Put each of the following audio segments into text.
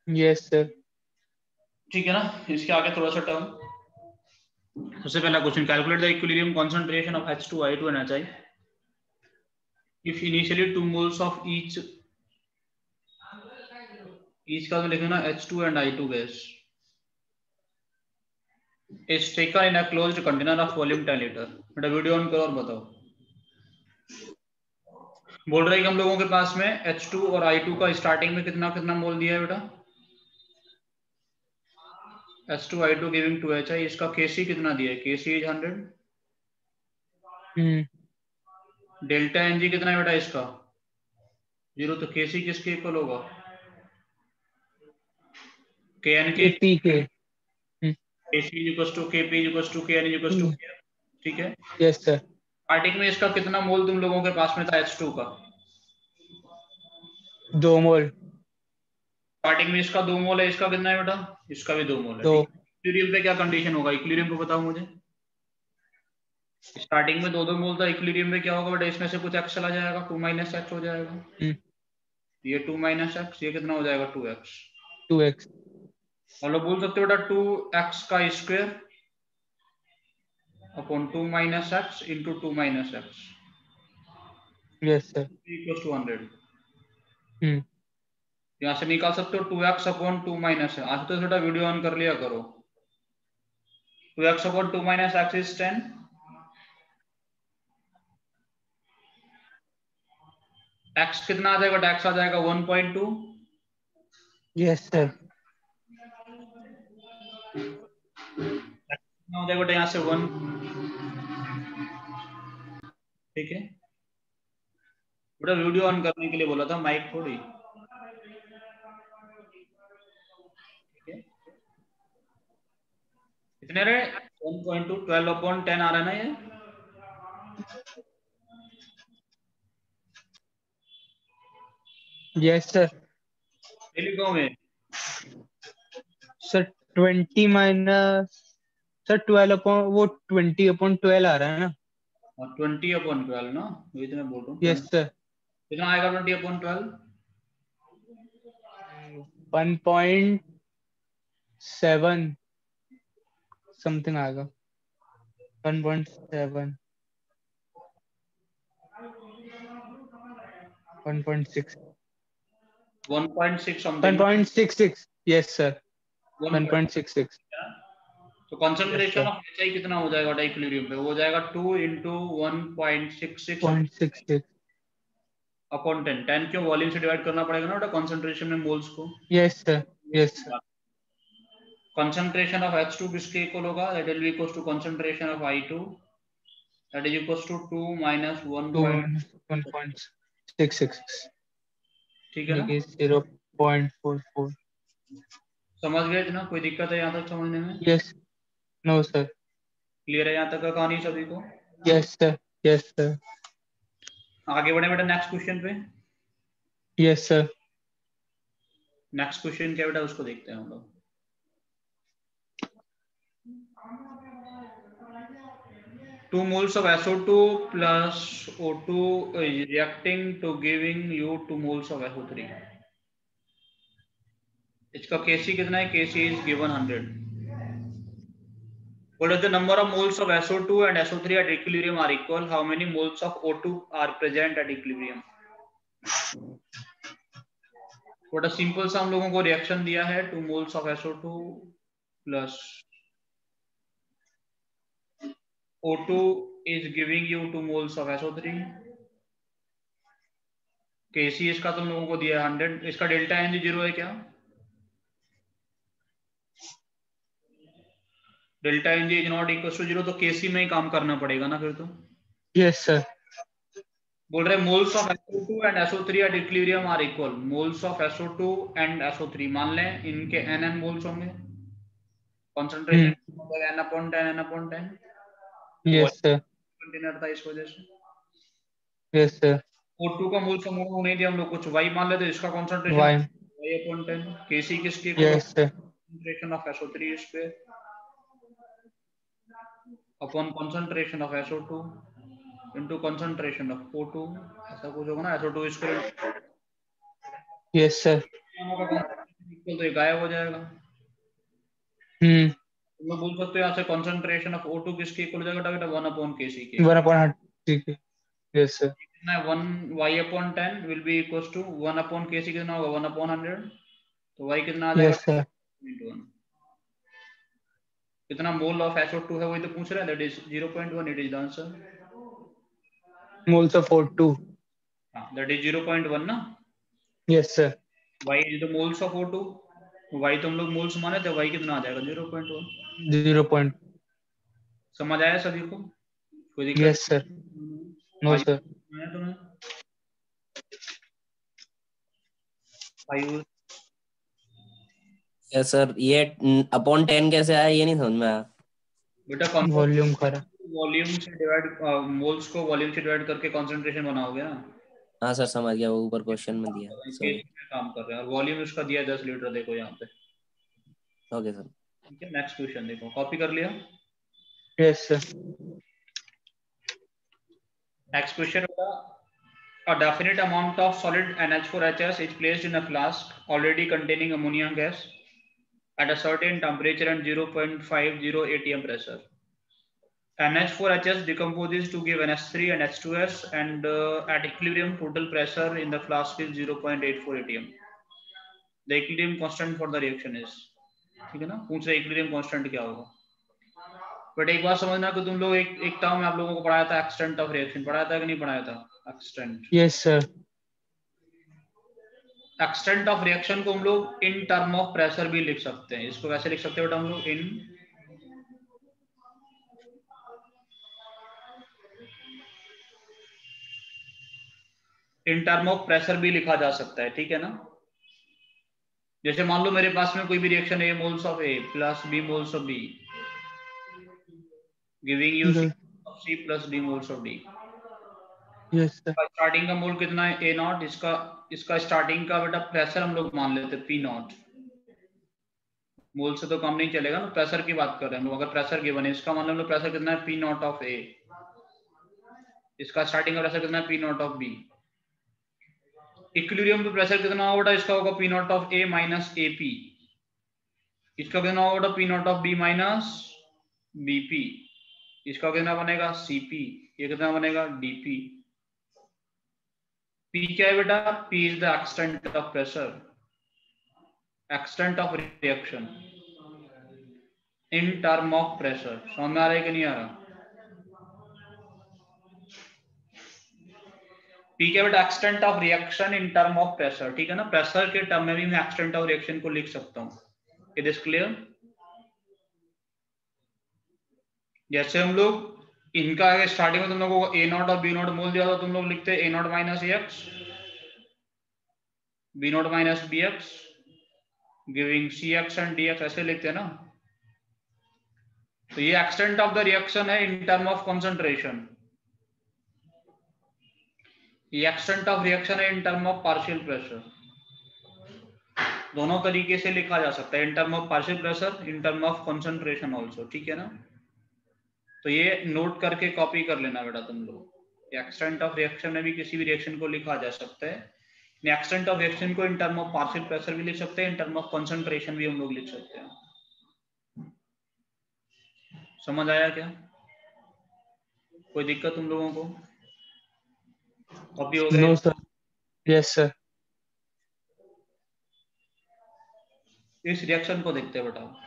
Yes sir. ठीक है ना, इसके आगे थोड़ा सा टर्म। सबसे पहला question, calculate the equilibrium concentration of H2O and HI if initially 2 moles of each का तो लिखना H2 and I2 gas is taken in a closed container of volume 10 litre. बेटा वीडियो ऑन करो और बताओ। बोल रहे हैं कि हम लोगों के पास में H2 और I2 का स्टार्टिंग में कितना कितना मोल दिया है बेटा, H2 I2 गिविंग 2 HI। इसका Kc कितना दिया है, Kc इज 100। डेल्टा Ng कितना है बेटा इसका 0, तो Kc किसके इक्वल होगा, Kn के। P K. Kc equals to Kp equals to Kn equals to Kn। ठीक है, यस सर। स्टार्टिंग में इसका कितना मोल तुम लोगों के पास में था H2 का, 2 मोल। स्टार्टिंग में इसका 2 मोल है, इसका कितना है बेटा, इसका भी 2 मोल है। 2। ठीक है, इक्विलिब्रियम पे क्या कंडीशन होगा, इक्विलिब्रियम को बताओ मुझे। स्टार्टिंग में 2 मोल था, इक्विलिब्रियम में क्या होगा बेटा, इसमें से कुछ x चला जाएगा, 2 - x हो जाएगा। ये 2 - x, ये कितना हो जाएगा 2x। 2x। मतलब बोल सकते हो बेटा 2x का square upon 2 - x into 2 - x yes sir. Equal to 100। हम्म। यहाँ से निकाल सकते हो 2x अपॉन 2 - x। आज तो बेटा वीडियो ऑन कर लिया करो। 2x upon 2 - x is 10। x कितना आ जाएगा, x आ जाएगा 1.2। Yes sir. कितना हो जाएगा बेटा यहाँ से 1। ठीक है बेटा, वीडियो ऑन करने के लिए बोला था, माइक थोड़ी। ठीक है, कितने रहे 1.2, 12 अपॉन 10 आ रहा है ना ये। Yes sir. टेलीकॉम में सर 20 माइनस सर 12 अपॉन वो 20/12 आ रहा है ना। 20/12 ना, वही तो मैं बोल रहा हूँ। Yes sir. कितना आएगा 20/12, 1.7 समथिंग आएगा। 1.7 1.6 1.6 समथिंग। 1.66। Yes sir. 1.66। तो yes concentration sir. Of HI कितना हो जाएगा इक्विलिब्रियम पे, वो हो जाएगा 2 इंटू 1.66 0.66। अपॉन 10। 10 क्यों, वॉल्यूम से डिवाइड करना पड़ेगा ना बेटा कंसंट्रेशन में मोल्स को। Yes sir. Yes sir. Concentration of H2 किसके इक्वल होगा, that will be equals to concentration of I2, that is equals to 2 - 2 1. 1.66 ठीक है ना, 0.44। समझ गए ना, कोई दिक्कत है यहाँ तक समझने में, यस। No sir. क्लियर है यहाँ तक का कहानी सभी को। Yes sir. Yes sir. आगे बढ़े बेटा नेक्स्ट क्वेश्चन पे। Yes sir. नेक्स्ट क्वेश्चन क्या बेटा, उसको देखते हैं हम लोग। Two moles of SO2 plus O2 is reacting to giving you 2 moles of SO3। इसका Kc कितना है, Kc is given 100। What is the number of moles of SO2 and SO3 at equilibrium are equal? How many moles of O2 are present at equilibrium? थोड़ा simple सा हम लोगों को reaction दिया है, 2 moles of SO2 plus O2 is giving you 2 moles of SO3। Kc इसका तुम लोगों को दिया है 100। इसका डेल्टा Ng 0 है क्या, delta Ng is not equal to 0, तो Kc में ही काम करना पड़ेगा ना फिर तो। Yes sir. बोल रहे moles of SO2 and SO3 at equilibrium are equal. Moles of SO2 and SO3 मान लें इनके n मोल्स होंगे, concentration n/10 n/10। Yes sir. Container था इस वजह से। Yes sir. O2 का मोल समूह नहीं दिया हम लोग, कुछ y मान लेते, इसका कंसंट्रेशन वाई। y/10। Kc किसके इक्वल यस होगा, sir. Concentration of SO3 square upon concentration of SO2 into concentration of O2। ऐसा कुछ होगा ना, SO2 स्क्वायर। Yes sir. तो ये गायब हो जाएगा। तुम लोग बोल सकते हो यहाँ से कॉन्सेंट्रेशन ऑफ O2 किसके इक्वल हो जाएगा बेटा, 1/kc के। 1/100, ठीक है, यस सर। कितना है, 1y/10 will be equal to 1/kc, कितना होगा 1/100, तो y कितना आ जाएगा यस सर। 1। कितना मोल ऑफ SO2 है वही तो पूछ रहा है, that is 0.1, it is the answer. Moles of O2, हाँ दैट इज 0.1 ना। Yes sir. y is the moles of O2, y तो हम लोग मोल्स माने थे, y कितना आ जाएगा 0.1। 0. समझ आया सभी को, कोई दिक्कत? Yes sir, no sir. आया तुम्हें? आयु यस सर, ये अपॉन 10 कैसे आया ये नहीं समझ में आया। बेटा वॉल्यूम करा, वॉल्यूम से डिवाइड, मोल्स को वॉल्यूम से डिवाइड करके कंसंट्रेशन बनाओगे ना। हाँ सर समझ गया, वो ऊपर क्वेश्चन में दिया, सॉरी। केस में काम कर रहे हैं और वॉल्यूम इसका दिया 10 लीटर, देखो यहाँ पे। Okay sir. ठीक है, नेक्स्ट क्वेश्चन देखो, कॉपी कर लिया। Yes sir. नेक्स्ट क्वेश्चन होगा, a definite amount of solid NH4HS is placed in a flask already containing ammonia gas at a certain temperature and 0.50 atm pressure. NH4HS decomposes to give NH3 and H2S, and at equilibrium total pressure in the flask is 0.84 atm. The equilibrium constant for the reaction is, ठीक है ना, पूछ रहे equilibrium constant क्या होगा। But एक बात समझना कि तुम लोग एक टर्म में आप लोगों को पढ़ाया था, एक्सटेंट ऑफ रिएक्शन, पढ़ाया था कि नहीं पढ़ाया था? Extent, yes sir. Extent of reaction को हम लोग इन टर्म ऑफ प्रेशर भी लिख सकते हैं। इसको कैसे लिख सकते हैं बेटा हम लोग? इन टर्म ऑफ प्रेशर भी लिखा जा सकता है, ठीक है ना। जैसे मान लो मेरे पास में कोई भी रिएक्शन है, moles of A plus B moles of B, giving you C plus D moles of D। Yes sir. Starting का मोल कितना है, A0, इसका स्टार्टिंग का बेटा प्रेशर हम लोग मान लेते हैं P0। मोल से तो कम नहीं चलेगा ना, प्रेशर की बात कर रहे हैं हम लोग। अगर प्रेशर गिवन है, इसका मान लो हम लोग प्रेशर कितना है P0 ऑफ A, इसका स्टार्टिंग का प्रेशर कितना है P0 ऑफ B। इक्विलिब्रियम पे प्रेशर कितना होगा, इसका होगा P0 of A minus AP, इसका कितना होगा P0 of B minus BP, इसका कितना बनेगा CP, ये कितना बनेगा DP। P क्या है बेटा? P is the extent of pressure, extent of reaction in term of pressure. समझ में आ रहा है कि नहीं आ रहा? P क्या बेटा? Extent of reaction in term of pressure, ठीक है ना। प्रेशर के टर्म में भी मैं एक्सटेंट ऑफ रिएक्शन को लिख सकता हूँ। It is clear? जैसे हम लोग इनका स्टार्टिंग में तुम लोगों को A0 और B0 मोल दिया था, तुम लोग लिखते A0 minus AX, B0 minus BX, giving CX and DX, ऐसे लिखते हैं ना। तो ये एक्सटेंट ऑफ द रिएक्शन है इन टर्म ऑफ कंसंट्रेशन, ये एक्सटेंट ऑफ रिएक्शन है in term of partial pressure. दोनों तरीके से लिखा जा सकता है, in term of partial pressure, in term of concentration also, ठीक है ना। तो ये नोट करके कॉपी कर लेना बेटा तुम लोग। एक्सटेंट ऑफ रिएक्शन में भी किसी भी रिएक्शन को लिखा जा सकता है। एक्सटेंट ऑफ रिएक्शन को in term of partial pressure भी लिख सकते हैं, इन टर्म ऑफ कंसंट्रेशन भी हम लोग लिख सकते हैं। समझ आया क्या? कोई दिक्कत तुम लोगों को? कॉपी हो गया? No sir. Yes sir. इस रिएक्शन को देखते हैं बेटा।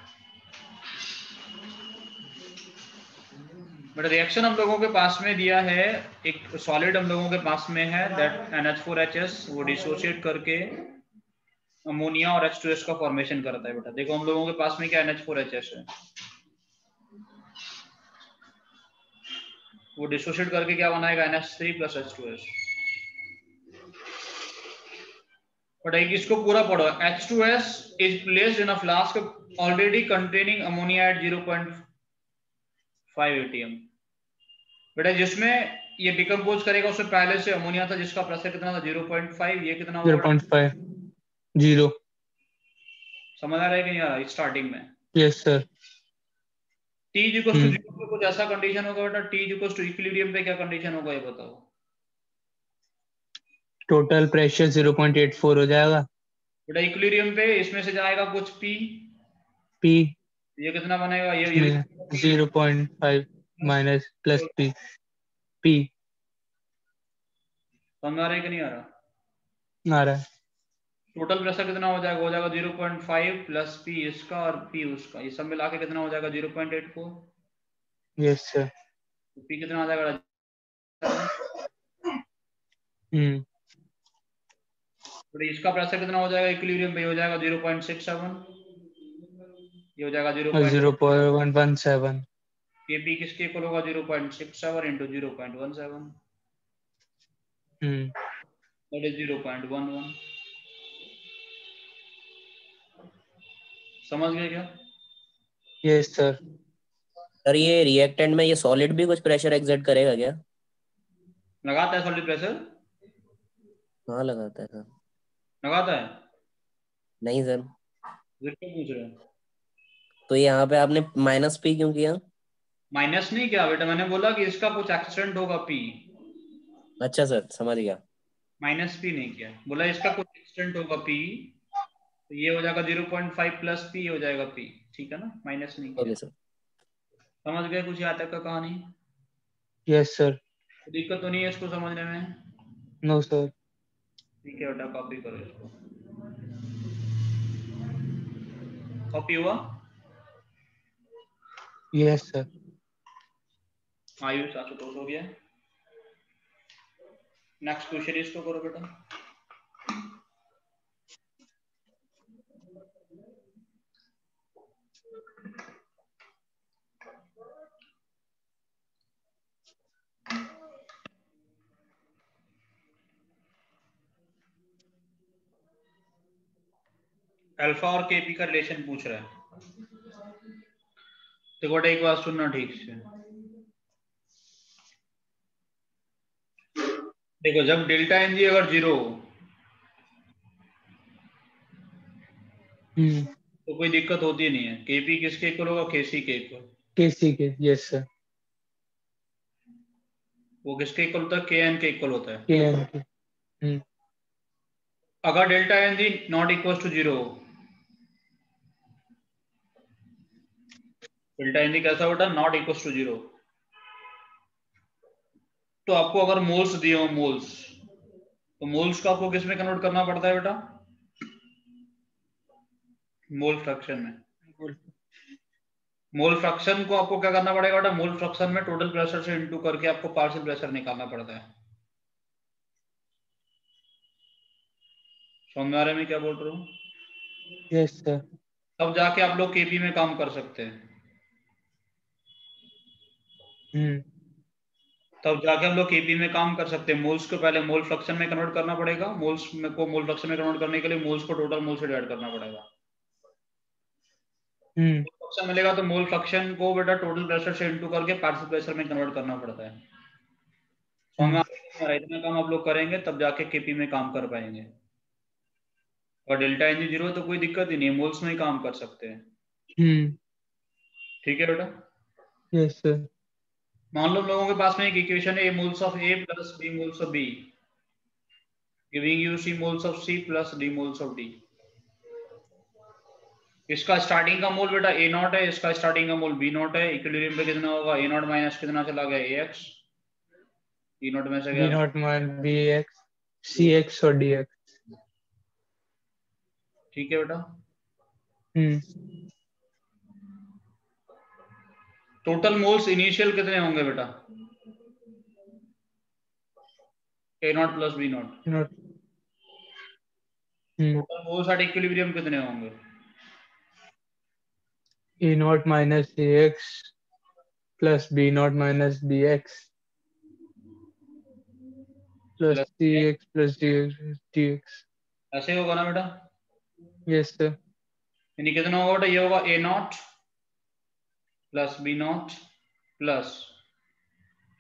बट रिएक्शन हम लोगों के पास में दिया है, एक सॉलिड हम लोगों के पास में है, दैट NH4HS, वो डिसोशिएट करके अमोनिया और H2S का फॉर्मेशन करता है बेटा। देखो हम लोगों के पास में क्या NH4HS है, वो डिसोशिएट करके क्या बनाएगा NH3 प्लस H2S। बट इसको पूरा पढ़ो, H2S is placed in a flask already containing ammonia at 0.5 atm। बेटा जिसमें ये डिकम्पोज करेगा उससे पहले से अमोनिया था जिसका प्रेशर कितना था 0.5, ये कितना होगा 0.5 0। समझ आ रहा है कि नहीं आ रहा? स्टार्टिंग में yes sir. T equals to 0 पे कुछ ऐसा कंडीशन होगा बेटा, T इक्वल्स टू इक्विलिब्रियम पे क्या कंडीशन होगा ये बताओ। टोटल प्रेशर 0.84 हो जाएगा, बेटा इक्विलिब्रियम पे इसमें से जाएगा कुछ p, p ये कितना बनेगा, ये 0.5 माइनस प्लस p p समझ आ रहा है कि नहीं आ रहा? आ रहा है। टोटल प्रेशर कितना हो जाएगा 0.5 प्लस p इसका और p उसका, ये सब मिला के कितना हो जाएगा 0.84। Yes sir. तो p कितना आ जाएगा? तो इसका प्रेशर कितना हो जाएगा इक्विलिब्रियम पे, हो जाएगा 0.67, ये हो जाएगा 0.117। kp किसके इक्वल होगा 0.67 इंटू 0.17, दैट इज 0.11। समझ गए क्या? Yes sir. सर ये रिएक्टेंट में ये सॉलिड भी कुछ प्रेशर एक्सर्ट करेगा क्या? लगाता है सॉलिड प्रेशर? हाँ लगाता है सर। लगाता है? नहीं सर। फिर क्यों पूछ रहे हो? तो यहाँ पे आपने माइनस पी क्यों किया? माइनस नहीं किया बेटा, मैंने बोला कि इसका कुछ एक्सटेंट होगा p, अच्छा सर समझ गया। माइनस p नहीं किया, बोला इसका कुछ एक्सटेंट होगा p, तो ये हो जाएगा 0.5 प्लस p हो जाएगा p, ठीक है ना, माइनस नहीं किया। Okay sir. समझ गए कुछ यहाँ तक का कहानी? Yes sir. तो दिक्कत तो नहीं है इसको समझने में? No sir. ठीक है बेटा, कॉपी करो इसको। कॉपी हुआ? Yes sir. आयुष आशुतोष हो गया। नेक्स्ट क्वेश्चन इसको करो बेटा। अल्फा और केपी का रिलेशन पूछ रहा है। देखो बेटा एक बात सुनना ठीक से, देखो जब डेल्टा एन जी अगर 0 हो तो कोई दिक्कत होती नहीं है, केपी किसके इक्वल होगा, केसी के इक्वल। केसी के। Yes sir. वो किसके इक्वल होता है, के एन के इक्वल होता है। के एन के। अगर delta N G not equal to 0 हो, डेल्टा एन जी कैसा बेटा, नॉट इक्वल टू 0, तो आपको अगर मोल्स दिए हो मोल्स, तो मोल्स का आपको किस में कन्वर्ट करना पड़ता है बेटा, मोल फ्रैक्शन में। मोल फ्रैक्शन को आपको क्या करना पड़ेगा बेटा, मोल फ्रैक्शन में टोटल प्रेशर से इनटू करके आपको पार्शियल प्रेशर निकालना पड़ता है। समझ आ रहे में क्या बोल रहा हूँ? Yes sir. तब जाके आप लोग केपी में काम कर सकते हैं, तब जाके हम लोग केपी में काम कर सकते हैं। मोल्स को पहले मोल फ्रैक्शन में कन्वर्ट करना पड़ेगा, मोल्स में को मोल फ्रैक्शन में कन्वर्ट करने के लिए मोल्स को टोटल मोल से डिवाइड करना पड़ेगा। फ्रैक्शन मिलेगा तो मोल फ्रैक्शन को बेटा टोटल प्रेशर से इनटू करके पार्शियल प्रेशर में कन्वर्ट करना पड़ता है। समझ में आ रहा है? इतना काम आप लोग करेंगे तब जाके केपी में काम कर पाएंगे। और डेल्टा एन जी 0 तो कोई दिक्कत ही नहीं है, मोल्स में ही काम कर सकते हैं। ठीक है बेटा? Yes sir. मान लो लोगों के पास में एक इक्वेशन है, a moles of A plus B moles of B giving you C moles of C plus D moles of D। इसका स्टार्टिंग का मोल बेटा A नॉट है, इसका स्टार्टिंग का मोल B नॉट है। इक्विलिब्रियम पे कितना होगा, A नॉट माइनस कितना चला गया AX, E नॉट में से बी गया not minus B X C X और डी एक्स। ठीक है बेटा? टोटल मोल्स इनिशियल कितने होंगे बेटा, A not plus B not. Total moles at equilibrium कितने होंगे, A not minus A x plus B not minus B x plus C x plus D x. ऐसे होगा ना बेटा? Yes sir. यानी कितना होगा बेटा, ये होगा A not plus B not plus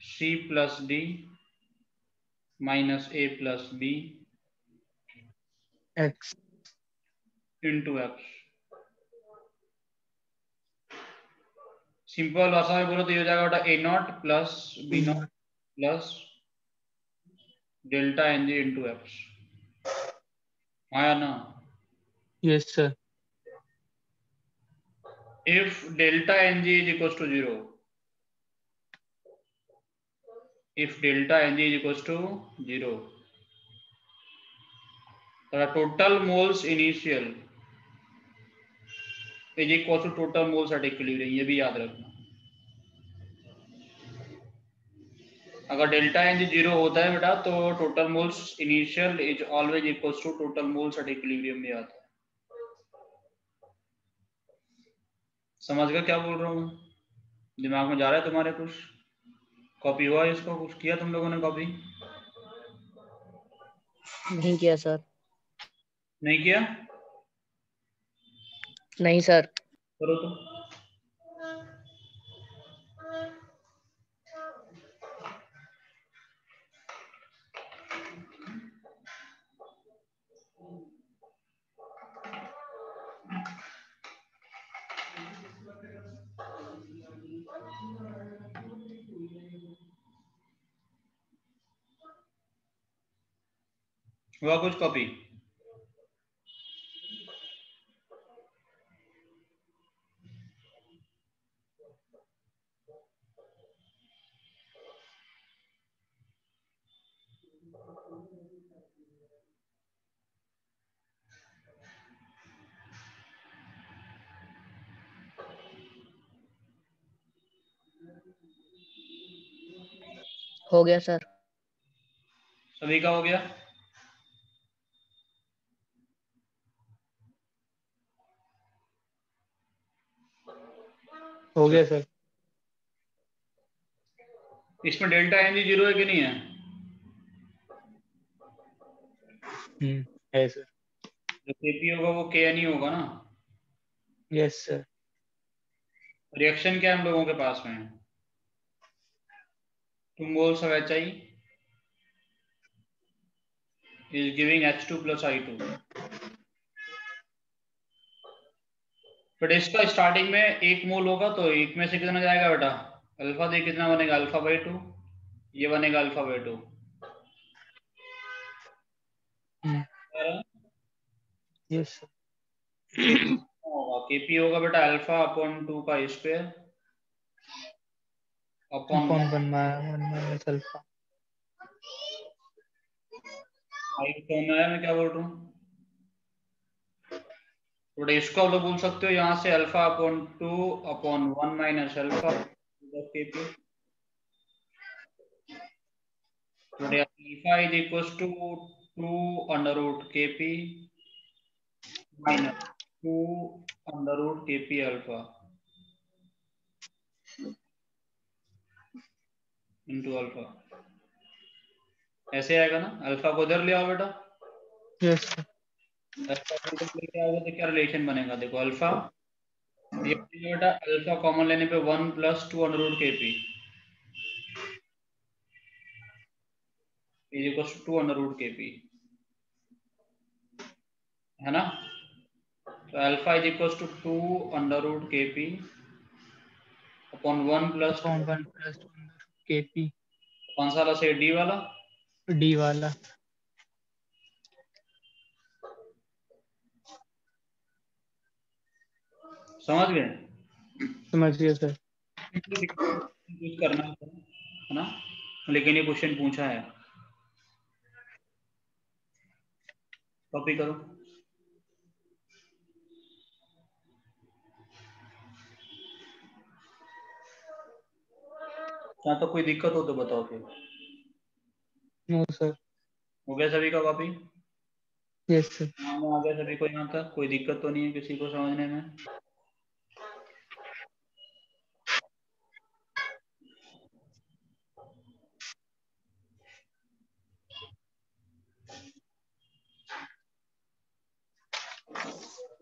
C plus D minus A plus B x into x. Simple भाषा में बोलो तो ये हो जाएगा बेटा A not plus B not plus delta N G into X. हाँ या ना? Yes, sir. If delta Ng is equals to 0, if delta Ng is equals to 0, the total moles initial is equal to total moles at equilibrium, ये भी याद रखना। अगर delta N 0 होता है बेटा तो total moles initial is always equals to total moles at equilibrium में आता है। समझ गए क्या बोल रहा हूँ? दिमाग में जा रहा है तुम्हारे? कुछ कॉपी हुआ इसको? कुछ किया तुम लोगों ने कॉपी? नहीं किया सर। नहीं किया? नहीं सर। करो तो। हुआ कुछ कॉपी? हो गया सर। सभी का हो गया? हो गया सर। इसमें डेल्टा एन 0 है कि नहीं है? है सर। जो केपी होगा वो के एन ही होगा ना? Yes sir. रिएक्शन क्या हम लोगों के पास में है? 2 moles of HI is giving H2 plus I2। But इसका स्टार्टिंग में 1 मोल होगा तो एक में से कितना जाएगा बेटा? अल्फा दे कितना बनेगा? अल्फा बाई 2, ये बनेगा alpha by 2। Yes sir. KP होगा बेटा अल्फा अपॉन 2 का स्क्वायर अपॉन 1 माइनस अल्फा। मैं क्या बोल रहा हूँ? थोड़ा इसको आप लोग बोल सकते हो यहाँ से alpha upon 2 upon 1 minus alpha KP. Alpha is equals to 2 under root KP minus 2 under root KP alpha into alpha. ऐसे आएगा ना? अल्फा को इधर ले आओ बेटा। Yes sir. अल्फा को इधर लेके आओगे तो क्या रिलेशन बनेगा? देखो अल्फा ये बेटा अल्फा कॉमन लेने पे 1 plus 2 under root KP is equals to 2 under root KP, है ना? तो alpha is equals to 2 under root KP upon 1 plus 1 plus KP. कौन सा वाला से? डी वाला? डी वाला। समझ गए? समझ गया सर। यूज करना है ना? लेकिन ये क्वेश्चन पूछा है, कॉपी करो। क्या तो कोई दिक्कत हो तो बताओ फिर। No sir. हो गया सभी का कॉपी? Yes sir. आ गया सभी को यहाँ तक? कोई दिक्कत तो नहीं है किसी को समझने में?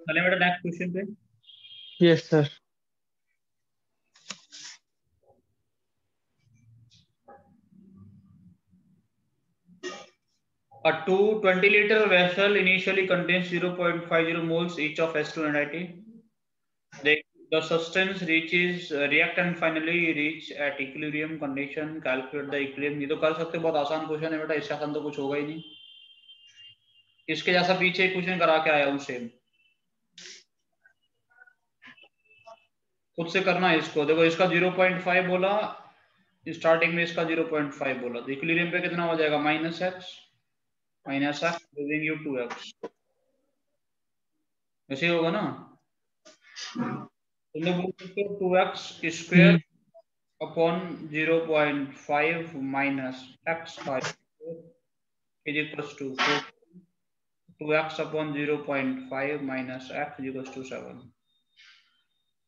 चले बेटा नेक्स्ट क्वेश्चन पे। Yes sir. A 220-liter vessel initially contains 0.50 moles each of S2 and IT. The substance reaches react and finally reach at equilibrium condition. Calculate the equilibrium। ये तो कर सकते हो, बहुत आसान क्वेश्चन है बेटा, इससे आसान तो कुछ होगा ही नहीं। इसके जैसा पीछे क्वेश्चन करा के आया हूँ सेम। खुद से करना है इसको। देखो इसका 0.5 बोला स्टार्टिंग में, इसका 0.5 बोला, तो इक्विलिब्रियम पे कितना हो जाएगा, -x गिविंग यू 2x। ऐसे ही होगा ना, तुम लोग बोल सकते हो 2x square upon 0.5 minus x5 is equals to 2x upon 0.5 minus x is equals to 7।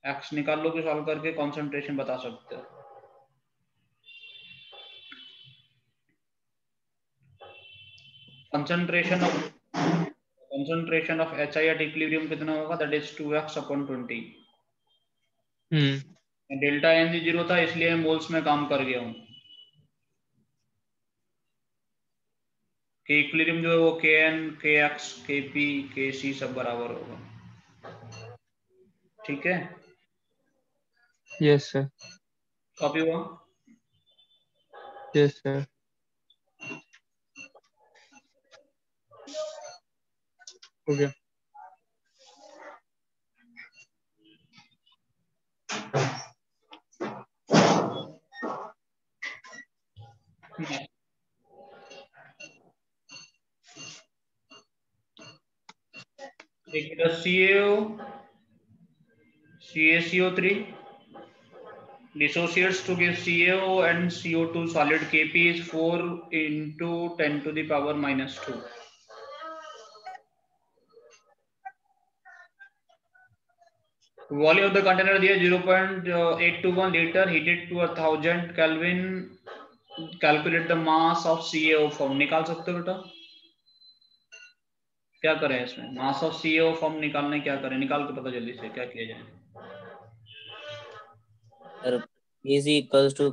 x निकाल लो कि सॉल्व करके कंसंट्रेशन बता सकते हो। Concentration of HI at equilibrium कितना होगा, that is 2x upon 20। Delta N 0 था इसलिए मोल्स में काम कर गया हूँ, कि इक्विलिब्रियम जो है वो Kn, Kx, Kp, Kc सब बराबर होगा। ठीक है, यस सर, कॉपी हुआ। यस सर, हो गया। एक CaCO3 dissociates to give CaO and CO2 solid. Kp is 4 into 10 to the power -2. Volume of the container दिया 0.821 liter, heated to 1000 Kelvin. Calculate the mass of CaO form. निकाल सकते हो बेटा, क्या करें इसमें, मास ऑफ CaO फॉर्म निकालने, क्या करें, निकाल के पता जल्दी से क्या किया जाए। Sir Kc equals to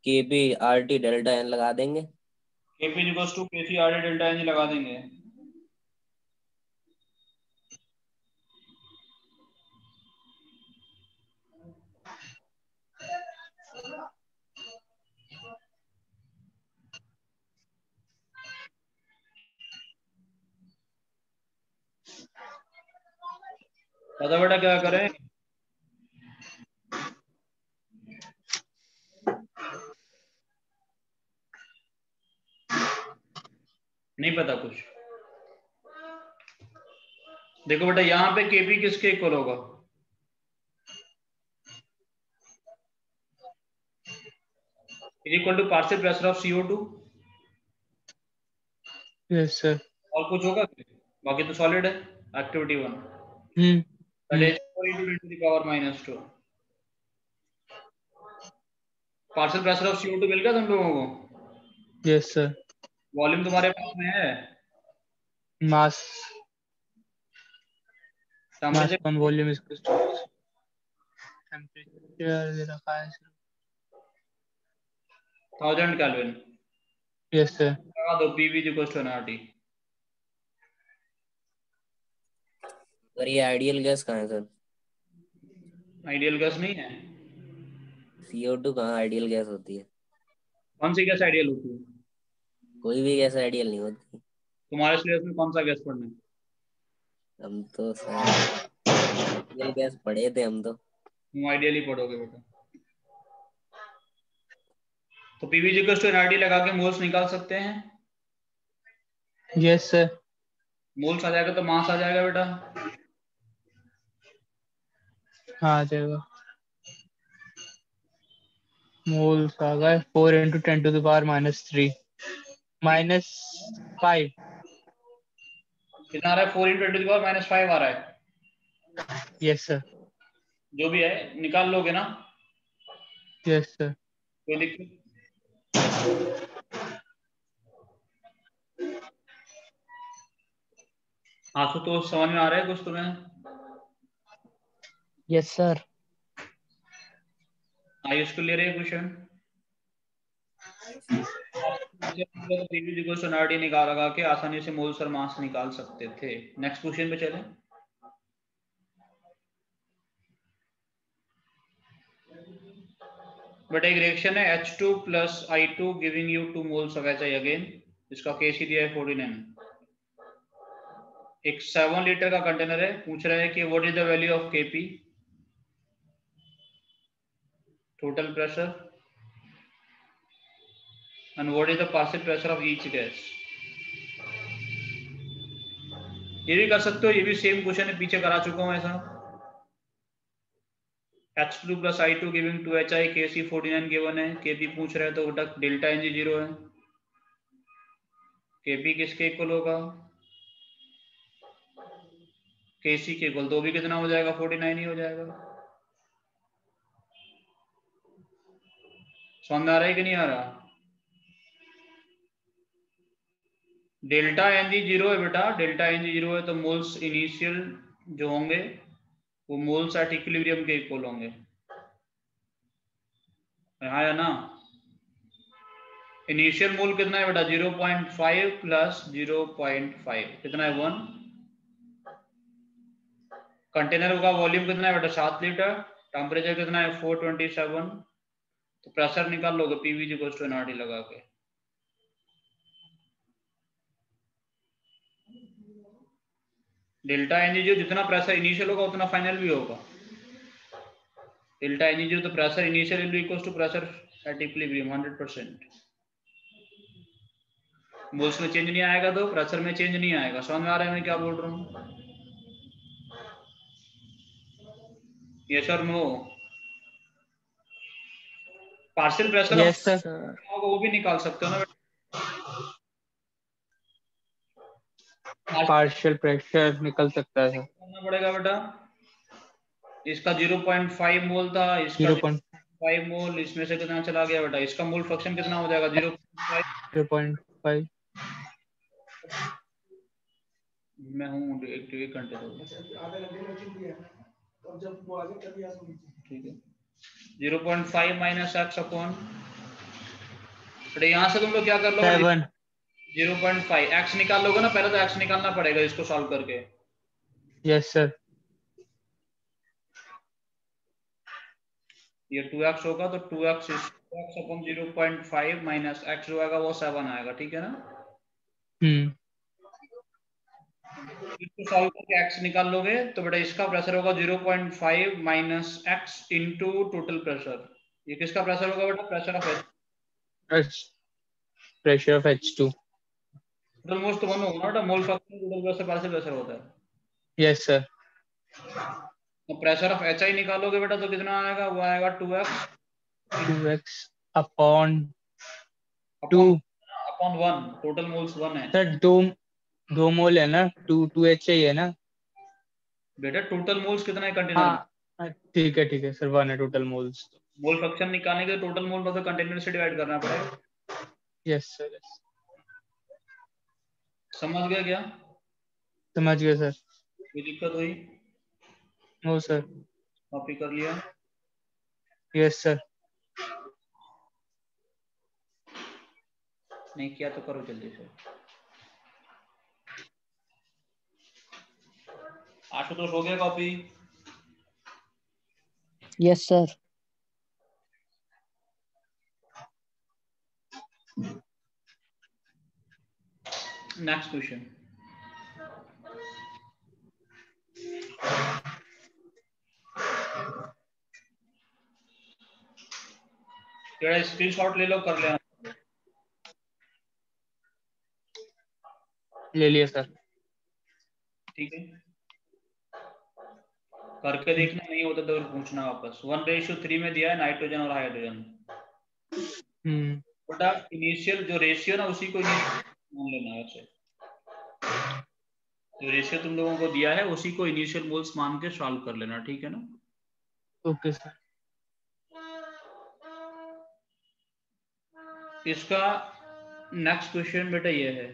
Kp RT delta n लगा देंगे। Kp equals to Kc RT delta n लगा देंगे। पता बेटा क्या करें, नहीं पता कुछ। देखो बेटा यहाँ पे Kp किसके इक्वल होगा, is equal to partial pressure of CO2। Yes sir. और कुछ होगा, बाकी तो सॉलिड है। Activity 1 that is 4 into 10 to the power -2। Partial pressure of CO2 मिल गया तुम लोगों को। Yes sir. वॉल्यूम तुम्हारे पास में है, mass temperature upon volume is equal to temperature दे रखा है सर। 1000 केल्विन। Yes sir. लगा दो PV is equal to nRT। Sir ये आइडियल गैस कहाँ है सर? आइडियल गैस नहीं है। CO2 कहाँ आइडियल गैस होती है? कौन सी गैस आइडियल होती है, कोई भी गैस आइडियल नहीं होती। तुम्हारे सिलेबस में कौन सा गैस पढ़ना है? हम तो सर आइडियल गैस पढ़े थे हम तो। तुम आइडियल ही पढ़ोगे बेटा। तो PV is equal to nRT लगा के मोल्स निकाल सकते हैं। Yes sir. मोल्स आ जाएगा तो मास आ जाएगा बेटा। हाँ आ जाएगा। मोल्स आ गए 4 into 10 to the power -3 -5। कितना आ रहा है, 4 into 10 to the power -5 आ रहा है। Yes sir. जो भी है निकाल लोगे ना, यस सर। कोई दिक्कत। तो समझ में आ रहा है कुछ तुम्हें? Yes sir. आयुष को ले रहे क्वेश्चन। nRT निकाल लगा के आसानी से मोल्स और मास निकाल सकते थे। नेक्स्ट क्वेश्चन पे चलें। बट एक रिएक्शन है H2 plus I2 giving you 2 moles of HI again. इसका Kc दिया है 49। एक 7 लीटर का कंटेनर है, पूछ रहा है कि what is the value of Kp। total pressure, and what is the partial pressure of each gas. ये भी कर सकते हो, ये भी सेम क्वेश्चन है, पीछे करा चुका हूं ऐसा। H2 plus I2 giving 2HI, KC 49 given है, KP पूछ रहे हैं तो बेटा डेल्टा NG 0 है, KP किसके इक्वल होगा, KC के इक्वल, तो भी कितना हो जाएगा, 49 ही हो जाएगा। समझ आ रहा है कि नहीं आ रहा? डेल्टा NG 0 है बेटा, डेल्टा NG 0 है तो मोल्स इनिशियल जो होंगे वो मोल्स एट इक्विलिब्रियम के इक्वल होंगे, है ना। इनिशियल मोल कितना है बेटा, 0.5 प्लस 0.5 कितना है, 1। कंटेनर का वॉल्यूम कितना है बेटा, 7 लीटर, टेम्परेचर कितना है, 427, तो प्रेशर निकाल लोगे पीवी इक्वल्स टू एनआरटी लगा के। डेल्टा एनजी जो जितना प्रेशर इनिशियल होगा उतना फाइनल भी होगा। डेल्टा एनजी जो तो pressure initial will be equals to pressure at equilibrium 100%। Moles में चेंज नहीं आएगा तो प्रेशर में चेंज नहीं आएगा। समझ में आ रहा है मैं क्या बोल रहा हूँ? यस और no? Partial pressure yes sir, वो भी निकाल सकते हो ना, पार्शियल प्रेशर निकल सकता है सर। करना पड़ेगा बेटा। इसका 0.5 मोल था, इसका 0.5 मोल, इसमें से कितना चला गया बेटा, इसका मोल फ्रैक्शन कितना हो जाएगा, 0.5। मैं हूँ एक घंटे तो ठीक है। 0.5 माइनस एक्स अपॉन, यहाँ से तुम लोग क्या कर लो, 7। 0.5 एक्स निकाल लोगे ना, पहले तो एक्स निकालना पड़ेगा इसको सॉल्व करके। Yes sir. ये 2x होगा तो 2x अपॉन 0.5 माइनस एक्स जो आएगा वो 7 आएगा, ठीक है ना। इसको सॉल्व करके x निकाल लोगे तो बेटा इसका प्रेशर होगा 0.5 minus x into total pressure. ये किसका प्रेशर होगा बेटा, pressure of H। Pressure of H2। Total moles तो 1 होगा ना बेटा, mole fraction total pressure partial pressure होता है। Yes sir. तो प्रेशर ऑफ HI निकालोगे बेटा तो कितना आएगा, वो आएगा 2x upon 2 upon 1, total moles 1 है सर। दो मोल है ना, 2HI है ना बेटा। टोटल मोल्स कितना है कंटेनर में? हाँ ठीक है सर, 1 है टोटल मोल्स। मोल फ्रैक्शन निकालने के टोटल मोल मतलब कंटेनर से डिवाइड करना पड़ेगा। Yes sir, yes. समझ गया क्या? समझ गया सर। कोई दिक्कत हुई? No sir. कॉपी कर लिया? Yes sir. नहीं किया तो करो जल्दी से। आशुतोष हो गया copy? Yes sir. Next question. थोड़ा स्क्रीनशॉट ले लो, कर ले। ले लिया सर। ठीक है, करके देखना, नहीं होता तो पूछना वापस। 1:3 में दिया है नाइट्रोजन और हाइड्रोजन। बेटा इनिशियल जो रेशियो ना उसी को मान लेना है। वैसे जो रेशियो तुम लोगों को दिया है उसी को इनिशियल मोल्स मान के सॉल्व कर लेना, ठीक है ना। Okay sir. इसका नेक्स्ट क्वेश्चन बेटा ये है,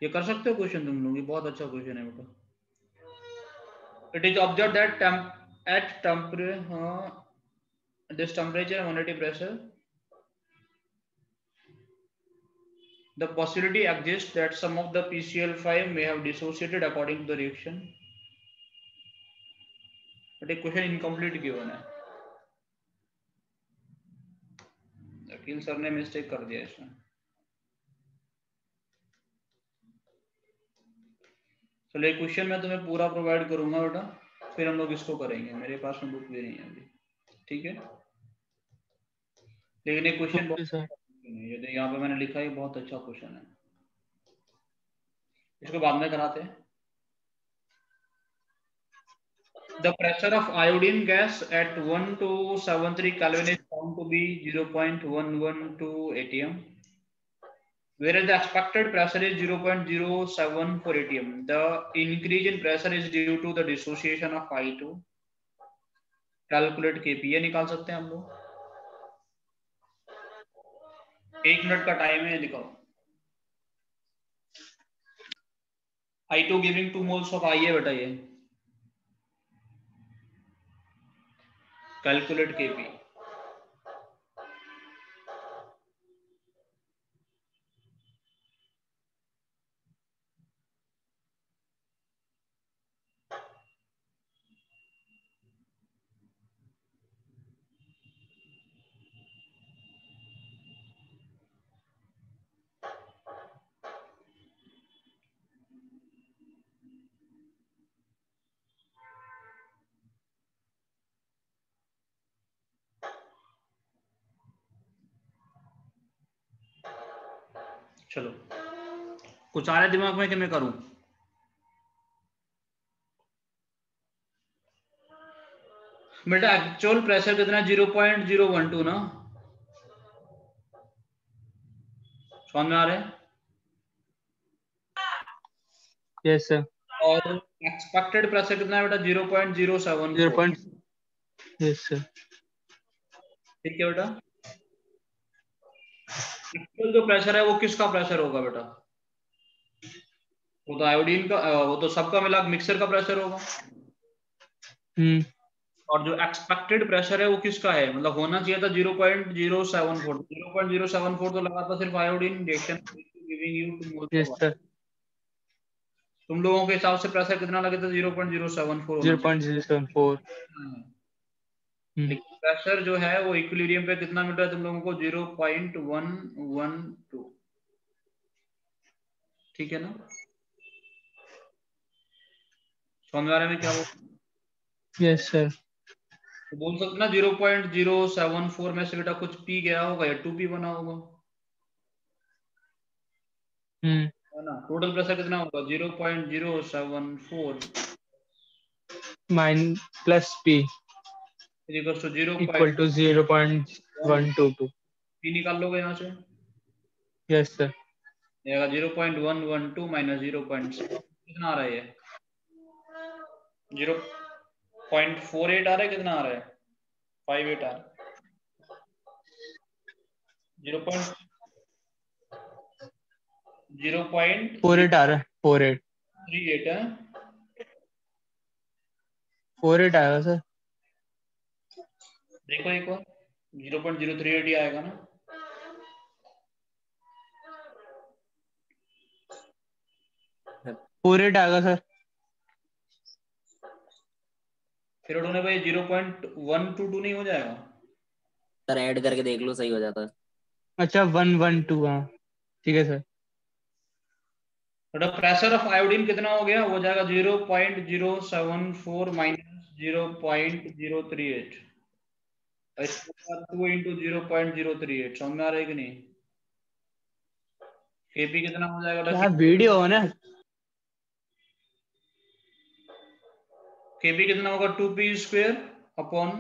ये कर सकते हो क्वेश्चन तुम लोग, ये बहुत अच्छा क्वेश्चन है बेटा। It is observe that at this temperature and molarity pressure the possibility exists that some of the PCl5 may have dissociated according to the reaction, but a question incomplete given है। Aqeel sir ने mistake कर दिया इसमें। चलो एक question मैं तुम्हें पूरा प्रोवाइड करूंगा बेटा, फिर हम लोग इसको करेंगे। मेरे पास में बुक भी नहीं है अभी, ठीक है, लेकिन ये क्वेश्चन ओके सर। ये यहाँ पे मैंने लिखा है, बहुत अच्छा क्वेश्चन है, इसको बाद में कराते हैं। The pressure of iodine gas at 1273 Kelvin is found to be 0.112 atm, whereas the expected pressure is 0.074 atm. The increase in pressure is due to the dissociation of I2. Calculate Kp, ये निकाल सकते हैं हम लोग। 1 minute का time है, लिखाओ। I2 giving 2 moles of I है बेटा, ये कैलकुलेट Kp। चलो, कुछ आ रहा है दिमाग में कि मैं करूं? बेटा एक्चुअल प्रेशर कितना है? 0.012 ना, समझ में आ रहा है? Yes sir. और एक्सपेक्टेड प्रेशर कितना है बेटा? 0.074। 0. Yes sir. ठीक है बेटा, एक्चुअल जो प्रेशर है वो किसका प्रेशर होगा बेटा? वो तो आयोडीन का, वो तो सबका मिला मिक्सर का प्रेशर होगा। और जो एक्सपेक्टेड प्रेशर है वो किसका है? मतलब होना चाहिए था 0.074। 0.074 तो लगाता सिर्फ iodine reaction giving you 2 moles yes of. Sir. तुम लोगों के हिसाब से प्रेशर कितना लगे था? 0.074 होना 0.074। चाहिए। लेकिन प्रेशर जो है वो इक्विलिब्रियम पे कितना मिल रहा है तुम लोगों को? 0.112। ठीक है ना, समझ में आ रहा है क्या वो? Yes sir. तो बोल सकते ना 0.074 में से बेटा कुछ पी गया होगा या 2p बना होगा, है ना? टोटल प्रेशर कितना होगा? 0.074 minus plus p equals to 0. Equal to 0.122। P निकाल लोगे यहाँ से, यस सर। 0.112 माइनस 0.7 कितना आ रहा है? ये 0.48 आ रहा है। कितना आ रहा है? 58 आ रहा है। 48 आ रहा है। 48 है। 48 आएगा सर। देखो एक बार, 0.038 ही आएगा ना। है। 48 आएगा सर। फिर उन्होंने भाई 0.122 नहीं हो जाएगा? सर ऐड करके देख लो, सही हो जाता है। अच्छा 112। हाँ ठीक है सर। तो प्रेशर ऑफ आयोडीन कितना हो गया? हो जाएगा 0.074 माइनस 0.038। इसके बाद 2 इंटू 0.038। समझ में आ रहा है कि नहीं? केपी कितना हो जाएगा? क्या वीडियो हो ना? केपी कितना होगा? 2p स्क्वायर अपॉन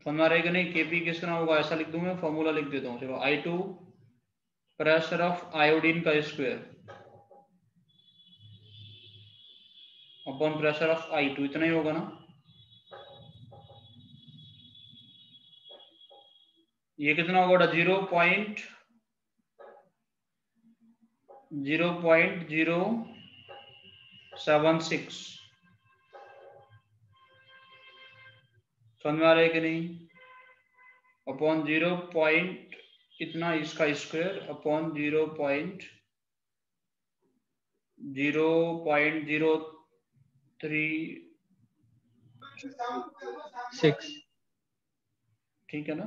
समझ में आ रहा है कि नहीं? केपी कितना होगा? ऐसा लिख दूं मैं, फॉर्मूला लिख देता हूँ। चलो, I2 प्रेशर ऑफ आयोडीन का square upon pressure of I2, इतना ही होगा ना? ये कितना होगा? 0.076। समझ में आ रहा है कि नहीं? अपॉन 0. इतना इसका स्क्वायर अपॉन 6। ठीक है ना?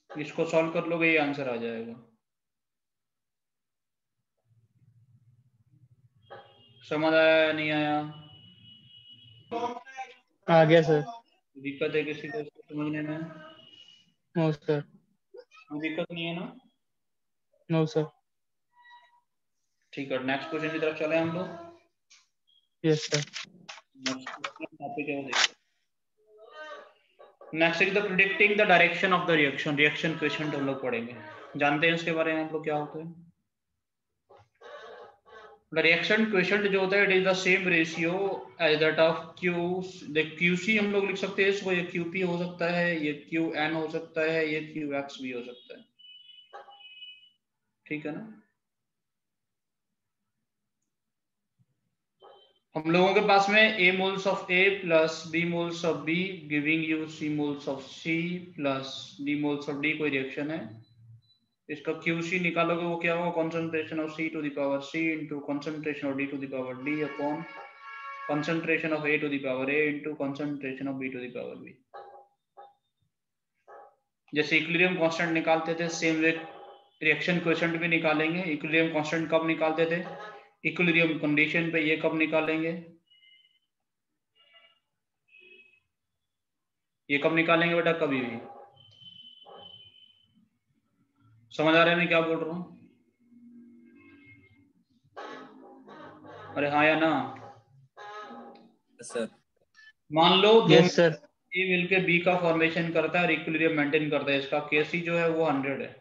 इसको सॉल्व कर लोगे, ये आंसर आ जाएगा। समझ आया या नहीं आया? आ गया सर। दिक्कत है किसी को इसको समझने में? No sir. कोई दिक्कत नहीं है ना? No sir. ठीक है, नेक्स्ट क्वेश्चन की तरफ चले हम लोग। Yes sir. नेक्स्ट टॉपिक है वो देखते हैं। Next is the predicting the direction of the reaction. Reaction question हम लोग पढ़ेंगे, जानते हैं इसके बारे में आप लोग क्या होता है? द रिएक्शन क्वेश्चन जो होता है it is the same ratio as that of Q. QC हम लोग लिख सकते हैं इसको, ये क्यूपी हो सकता है, ये क्यू एन हो सकता है, ये क्यू एक्स भी हो सकता है। ठीक है ना? हम लोगों के पास में A moles of A plus B moles of B giving you C moles of C plus D moles of D कोई रिएक्शन है। इसका QC निकालोगे वो क्या होगा? Concentration of C to the power C into concentration of D to the power D upon concentration of A to the power A into concentration of B to the power B। जैसे equilibrium constant निकालते थे same way reaction quotient भी निकालेंगे। Equilibrium constant कब निकालते थे? Equilibrium condition पे। ये कब निकालेंगे? ये कब निकालेंगे बेटा? कभी भी। समझ आ रहा है मैं क्या बोल रहा हूँ? अरे हाँ या ना? सर मान लो दो यस सर। ए मिलके बी का फॉर्मेशन करता है और इक्विलिब्रियम मेंटेन करता है। इसका केसी जो है वो 100 है।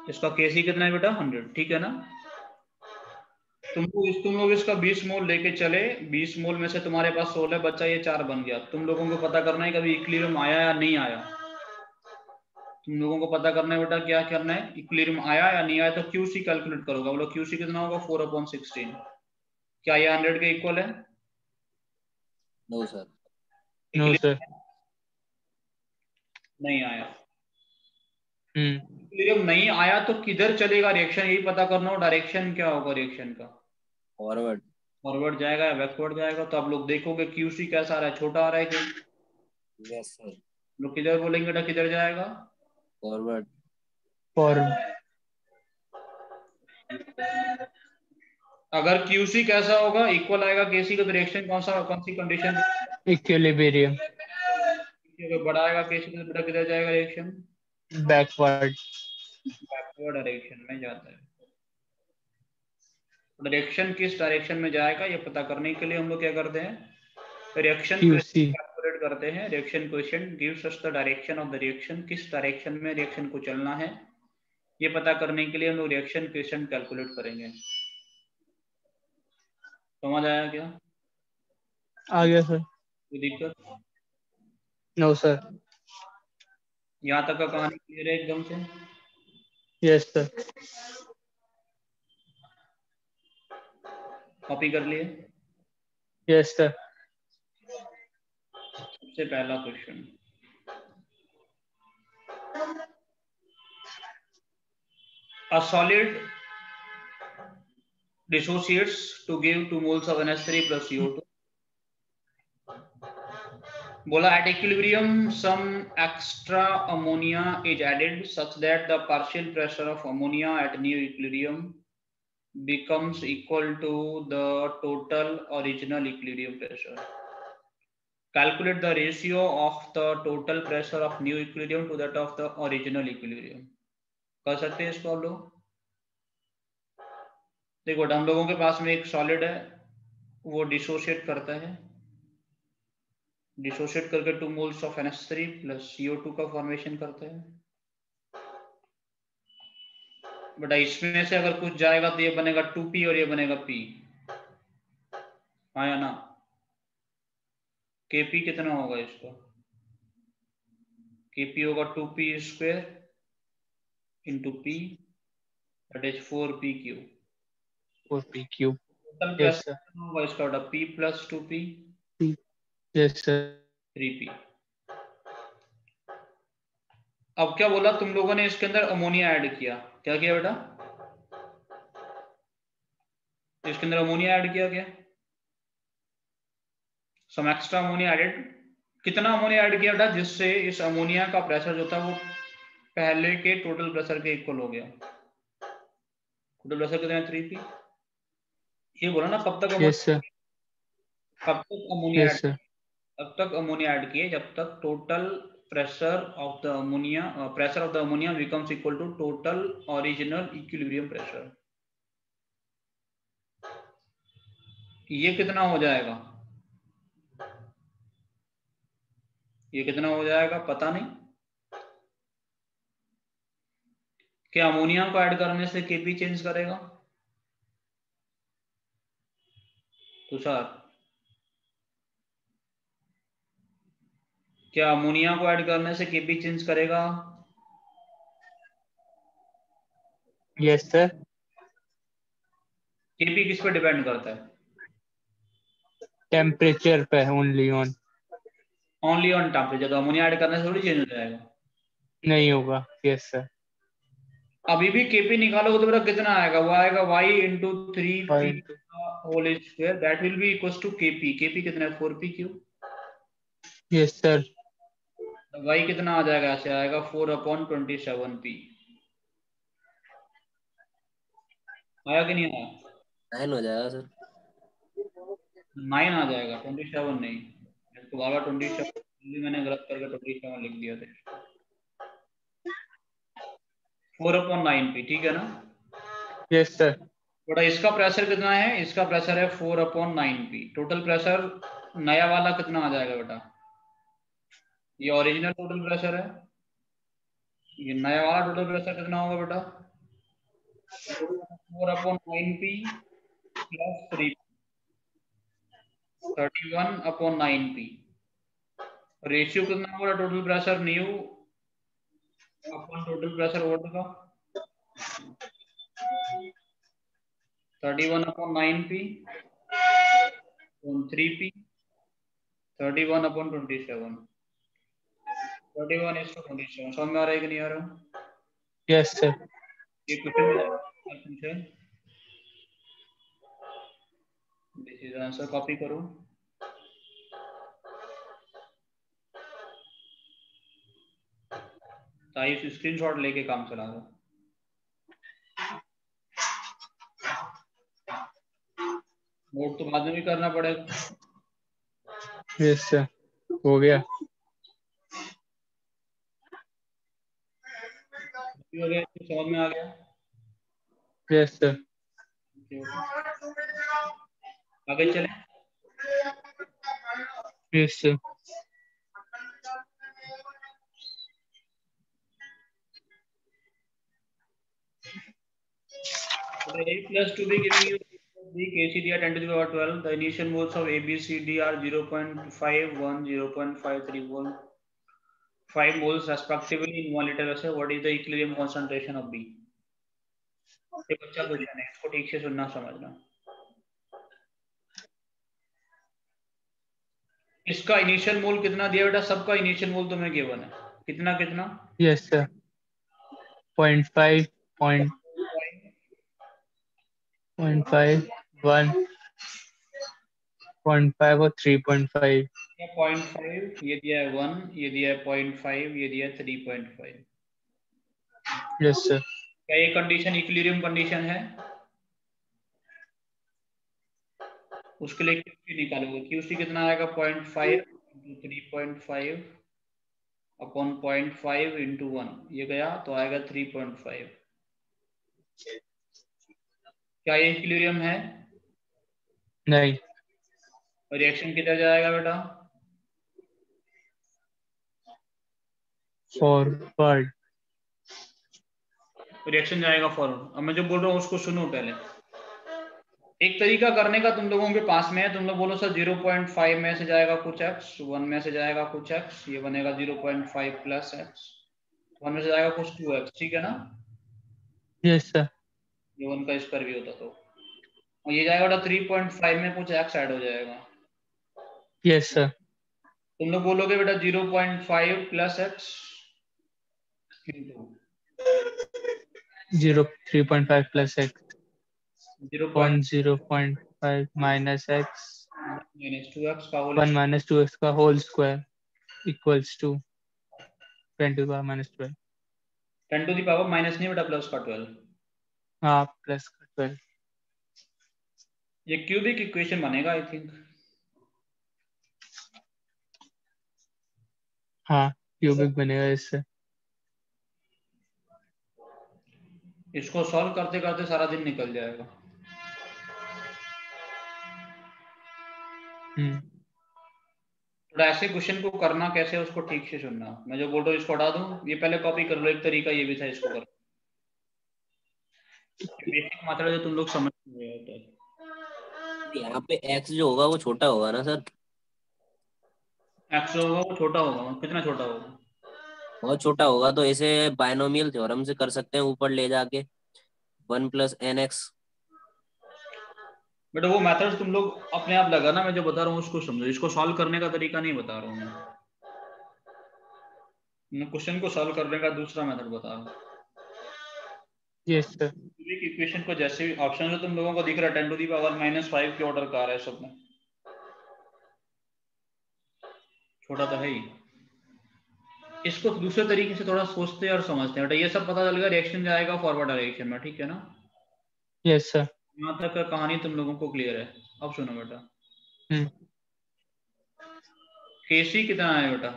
इसका केसी कितना है बेटा? 100। ठीक है ना? तुम लोग इसका 20 मोल लेके चले, 20 मोल में से तुम्हारे पास 16 बचा, ये 4 बन गया। तुम लोगों को पता करना है कभी इक्विलिब्रियम आया या नहीं आया। तुम लोगों को पता करना है बेटा, क्या करना है? इक्विलिब्रियम आया या नहीं आया तो क्यूसी कैलकुलेट करोगे। बोलो क्यूसी कितना होगा? 4/16। क्या ये 100 के इक्वल है? No sir. No sir. नहीं आया। हम्म। इक्विलिब्रियम नहीं आया तो किधर चलेगा रिएक्शन, यही पता करना हो। डायरेक्शन क्या होगा रिएक्शन का? फॉरवर्ड। फॉरवर्ड जाएगा या बैकवर्ड जाएगा? तो आप लोग देखोगे क्यूसी कैसा आ रहा है, छोटा आ रहा है क्या? Yes sir. लोग किधर बोलेंगे बेटा, किधर जाएगा? फॉरवर्ड। और अगर क्यूसी कैसा होगा, इक्वल आएगा केसी का, तो रिएक्शन कौन सी कंडीशन? इक्विलिब्रियम। अगर बड़ा आएगा केसी तो बेटा किधर जाएगा रिएक्शन? बैकवर्ड। बैकवर्ड डायरेक्शन में जाता है। डायरेक्शन किस डायरेक्शन में जाएगा ये पता करने के लिए हम लोग क्या करते हैं? Reaction QC. कैलकुलेट करते हैं। Reaction question gives us the direction of the reaction. किस डायरेक्शन में रिएक्शन को चलना है ये पता करने के लिए हम लोग रिएक्शन क्वेश्चन कैलकुलेट करेंगे। समझ आया क्या? आ गया सर। कोई दिक्कत? No sir. यहाँ तक का कहानी क्लियर है एकदम से? Yes sir. कॉपी कर लिए? Yes sir. सबसे पहला question, a solid dissociates to give 2 moles of NH3 plus CO2. बोला at equilibrium some extra ammonia is added such that the partial pressure of ammonia at new equilibrium becomes equal to the total original equilibrium pressure. Calculate the ratio of the total pressure of new equilibrium to that of the original equilibrium. कर सकते हैं इसको आप लोग? देखो हम लोगों के पास में एक सॉलिड है, वो डिसोशिएट करता है। डिसोशिएट करके 2 moles of NH3 plus CO2 का फॉर्मेशन करता है। बेटा इसमें से अगर कुछ जाएगा तो ये बनेगा 2P और ये बनेगा P। हाँ या ना? Kp कितना होगा इसका? Kp होगा 2P square into P, that is 4PQ। 4PQ। Total yes pressure sir. कितना होगा इसका बेटा? P plus 2P, yes sir. 3P। अब क्या बोला तुम लोगों ने? इसके अंदर अमोनिया ऐड किया। क्या किया बेटा? इसके अंदर अमोनिया ऐड किया क्या? Some extra ammonia added. कितना अमोनिया ऐड किया बेटा जिससे इस अमोनिया का प्रेशर जो था वो पहले के टोटल प्रेशर के इक्वल हो गया? टोटल प्रेशर कितना है? 3P। ये बोला ना कब तक yes sir, ammonia yes sir, तब तक अमोनिया ऐड किए जब तक total pressure of the ammonia becomes equal to total original equilibrium pressure. ये कितना हो जाएगा, ये कितना हो जाएगा पता नहीं। क्या अमोनिया को ऐड करने से केपी चेंज करेगा तुषार? क्या अमोनिया को ऐड करने से केपी चेंज करेगा? Yes sir. केपी किस पे डिपेंड करता है? टेम्परेचर पे, only on. Only on temperature. तो अमोनिया ऐड करने से थोड़ी चेंज हो जाएगा। नहीं होगा। Yes sir. अभी भी केपी निकालोगे तो मेरा कितना आएगा, वो आएगा y into 3p whole square that will be equal to Kp. Kp कितना है 4p cube. Yes sir. y कितना आ जाएगा, ऐसे आएगा 4/27p। आया कि नहीं आया? 9 हो जाएगा सर। 9 आ जाएगा, 27 नहीं। इसको बार 27 मैंने गलत करके 27 लिख दिया था। 4/9p ठीक है ना। Yes sir. बेटा इसका प्रेशर कितना है, इसका प्रेशर है 4/9p। टोटल प्रेशर नया वाला कितना आ जाएगा बेटा, ये ओरिजिनल टोटल प्रेशर है, ये नया वाला टोटल प्रेशर कितना होगा बेटा 4/9p प्लस 3 31/9p। रेशियो कितना होगा टोटल प्रेशर न्यू अपन टोटल प्रेशर वाटर का 31/9p on 3p 31/27। 31:27 समझ में आ रहा है कि नहीं आ रहा? Yes sir. ये क्वेश्चन में पूछा है, दिस इज आंसर। कॉपी करो। ताइस स्क्रीनशॉट लेके काम चला रहा। नोट तो बाद में भी करना पड़ेगा। यस सर, हो गया। हो गया, समझ में आ गया। Yes sir. आगे चले। Yes sir. 8 plus 2 be giving you the KCD at 10 to the power 12. The initial moles of A, B, C, D are 0.51, 0.53 mole, 5 moles respectively in 1 liter वैसे. What is the equilibrium concentration of B? ये बच्चा question है, इसको ठीक से सुनना समझना। इसका इनिशियल मोल कितना दिया बेटा, सबका इनिशियल मोल तुम्हें गिवन है, कितना कितना। Yes sir. 0.5, 0.5, 1, 0.5 और 3.5। 0.5 ये दिया है 1, ये दिया है 0.5, ये दिया है 3.5। Yes sir. क्या ये कंडीशन इक्विलिब्रियम कंडीशन है? उसके लिए QC निकालोगे। QC कितना आएगा 0.5 × 3.5 अपॉन 0.5 × 1, ये गया तो आएगा 3.5। क्या ये इक्विलिब्रियम है? नहीं। रिएक्शन किधर जाएगा बेटा? फॉरवर्ड। रिएक्शन जाएगा फॉरवर्ड। अब मैं जो बोल रहा हूँ उसको सुनो पहले। एक तरीका करने का तुम लोगों के पास में है, तुम लोग बोलो सर 0.5 में से जाएगा कुछ x, 1 में से जाएगा कुछ x, ये बनेगा 0.5 प्लस x, 1 में से जाएगा कुछ 2x, ठीक है ना। Yes sir. ये 1 का स्क्वायर भी होता तो, और ये जाएगा बेटा 3.5 में कुछ x ऐड हो जाएगा। Yes sir. तुम लोग बोलोगे बेटा 0.5 plus x into 3.5 plus x 0.5 minus x minus 2x का होल 1 माइनस 2x का whole square equals to 10 to the power minus 12। 10 to the power minus नहीं बेटा, प्लस का 12। हाँ, प्लस का 12। ये क्यूबिक इक्वेशन बनेगा आई थिंक। हाँ क्यूबिक बनेगा इससे। इसको सॉल्व करते करते सारा दिन निकल जाएगा। थोड़ा ऐसे क्वेश्चन को करना कैसे है उसको ठीक से सुनना। मैं जो बोल रहा हूँ इसको हटा दूं, ये पहले कॉपी कर लो। एक तरीका ये भी था इसको कर, बेसिक मात्रा जो तुम लोग समझ रहे हो। यहाँ पे x जो होगा वो छोटा होगा ना सर? एक्स होगा वो छोटा होगा, कितना छोटा होगा? बहुत छोटा होगा, तो इसे बायनोमियल थ्योरम से कर सकते हैं ऊपर ले जाके, 1 + nx। बेटा वो मेथड तुम लोग अपने आप लगाना, मैं जो बता रहा हूँ उसको समझो। इसको सॉल्व करने का तरीका नहीं बता रहा हूँ मैं क्वेश्चन को सॉल्व करने का दूसरा मेथड बता रहा हूँ। Yes sir. इक्वेशन को जैसे भी ऑप्शन जो तुम लोगों को दिख रहा है 10⁻⁻5 के ऑर्डर का आ रहा है सब में, छोटा तो है ही। इसको दूसरे तरीके से थोड़ा सोचते और समझते हैं बेटा। ये सब पता चल गया, रिएक्शन जाएगा फॉरवर्ड डायरेक्शन में, ठीक है ना? Yes sir. यहाँ तक का कहानी तुम लोगों को क्लियर है। अब सुनो बेटा, केसी कितना है बेटा?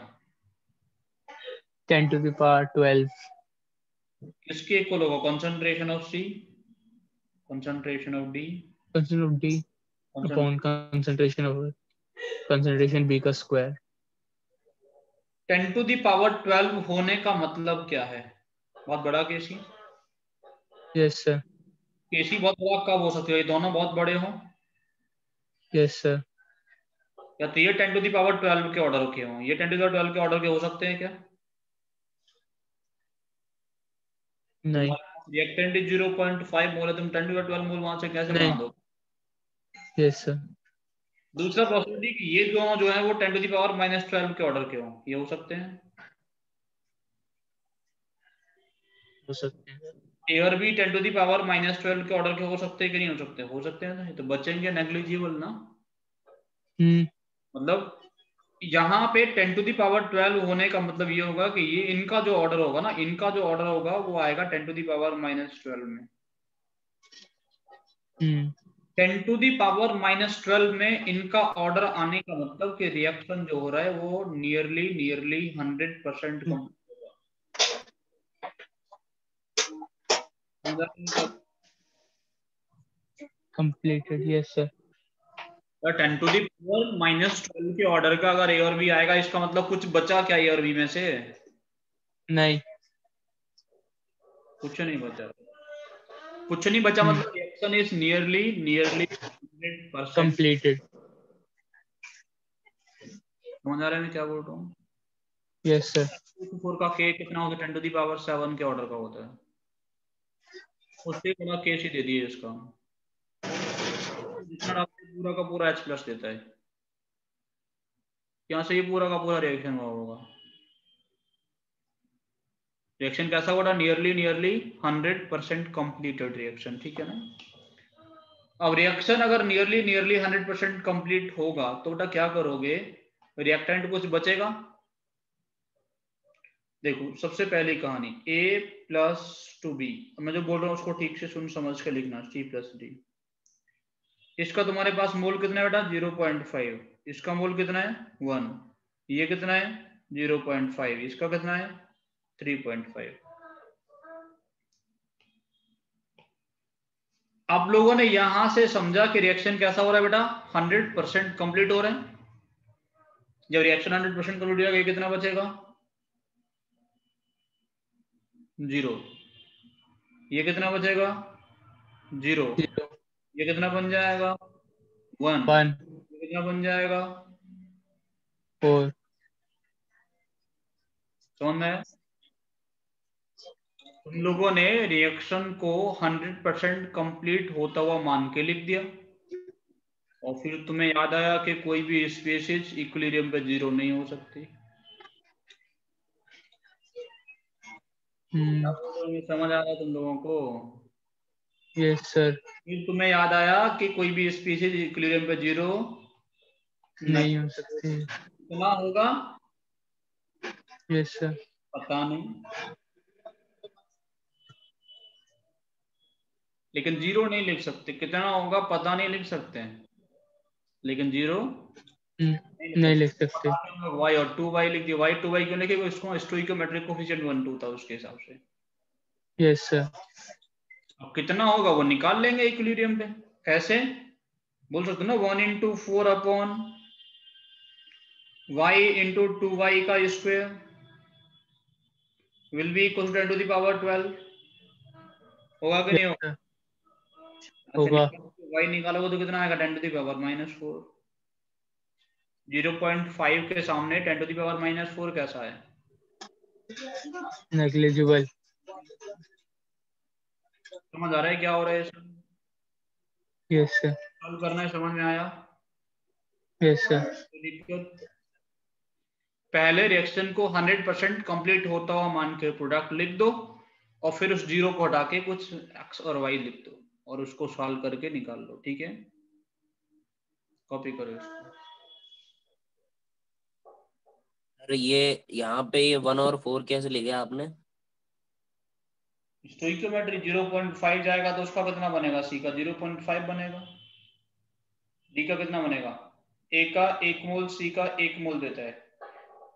10⁻12। किसके इक्वल होगा? Concentration of C, concentration of D, concentration of D upon concentration B का स्क्वायर। 10⁻12 होने का मतलब क्या है? बहुत बड़ा केसी। Yes sir. केसी बहुत बड़ा कब हो सकता है? ये दोनों बहुत बड़े हों, यस सर। या तो ये 10⁻12 के ऑर्डर के हों, ये 10⁻12 के ऑर्डर के हो सकते हैं क्या? नहीं रिएक्टेंट 0.5 मोल है, तुम 10⁻12 मोल वहां से कैसे बना दो? Yes sir. दूसरा पॉसिबिलिटी कि ये दोनों जो है वो 10⁻−12 के ऑर्डर के हों, ये हो सकते हैं। हो सकते हैं। एयर भी 10⁻−12 के ऑर्डर के हो सकते हैं कि नहीं हो सकते? हो सकते हैं ना, तो बचेंगे नेग्लिजिबल ना। मतलब यहाँ पे 10⁻12 होने का मतलब ये होगा कि ये इनका जो ऑर्डर होगा ना, इनका जो ऑर्डर होगा वो आएगा 10⁻−12 में। 10⁻−12 में इनका ऑर्डर आने का मतलब कि रिएक्शन जो हो रहा है वो नियरली 100% कंप्लीटेड। Yes sir. 10⁻−12 के ऑर्डर का अगर ए और बी आएगा, इसका मतलब कुछ बचा क्या ए और बी में से? नहीं, कुछ नहीं बचा। कुछ नहीं बचा मतलब रिएक्शन इज नियरली 100%। कंप्लीटेड। समझ आ रहा है मैं क्या बोल रहा हूँ? Yes sir. 4 का के कितना होता है? 10⁻7 के ऑर्डर का होता है। उससे बड़ा केस ही दे दिए इसका, जितना आपको पूरा का पूरा H+ देता है। यहाँ से ये पूरा का पूरा रिएक्शन हुआ होगा। रिएक्शन कैसा होगा? नियरली 100% कंप्लीटेड रिएक्शन, ठीक है ना? अब रिएक्शन अगर नियरली 100% कंप्लीट होगा तो बेटा क्या करोगे? रिएक्टेंट कुछ बचेगा? देखो सबसे पहली कहानी A+2B, मैं जो बोल रहा हूँ उसको ठीक से सुन समझ के लिखना, C+D। इसका तुम्हारे पास मोल कितना है बेटा? 0.5। इसका मोल कितना है? 1। ये कितना है? 0.5। इसका कितना है? 3.5। आप लोगों ने यहां से समझा कि रिएक्शन कैसा हो रहा है बेटा? 100% कंप्लीट हो रहा है। जब रिएक्शन 100% कंप्लीट हो जाएगा, ये कितना बचेगा? 0। ये कितना बचेगा? 0। ये कितना बन जाएगा? 1। 1 ये कितना बन जाएगा? 4। समझ में? तुम लोगों ने रिएक्शन को 100% कंप्लीट होता हुआ मान के लिख दिया, और फिर तुम्हें याद आया कि कोई भी स्पीशीज इक्विलिब्रियम पे 0 नहीं हो सकती। समझ आ रहा है तुम लोगों को? Yes sir. फिर तुम्हें याद आया कि कोई भी स्पीशीज इक्विलिब्रियम पे 0 नहीं हो सकती। कितना होगा? Yes sir. पता नहीं, लेकिन जीरो नहीं लिख सकते, कितना होगा पता नहीं लिख सकते हैं, लेकिन जीरो नहीं लिख सकते। y और 2y लिख दिया, y 2y क्यों लिखे, इसको स्टोइकोमेट्रिक कोएफिशिएंट 1 2 था उसके हिसाब से। Yes sir. अब कितना होगा वो निकाल लेंगे इक्विलिब्रियम पे। कैसे बोल सकते हो ना, 1 into 4 upon y into 2y का square will be equal to 10 to the power 12। होगा कि नहीं होगा? होगा। y निकालोगे तो कितना आएगा, 10 to the power -4। 0.5 के सामने 10 to the power -4 कैसा है? नेग्लिजिबल। समझ आ रहा है क्या हो रहा है इसमें? Yes sir. सॉल्व करना है, समझ में आया? Yes sir. पहले रिएक्शन को 100% कंप्लीट होता हुआ मान के प्रोडक्ट लिख दो, और फिर उस जीरो को हटा के कुछ x और y लिख दो, और उसको सॉल्व करके निकाल लो। ठीक है, कॉपी करो इसको। अरे ये यहाँ पे ये 1 और 4 कैसे लिखे आपने? स्टोइकोमेट्री 0.5 जाएगा तो उसका कितना बनेगा, c का 0.5 बनेगा, d का कितना बनेगा, a का 1 मोल c का 1 मोल देता है,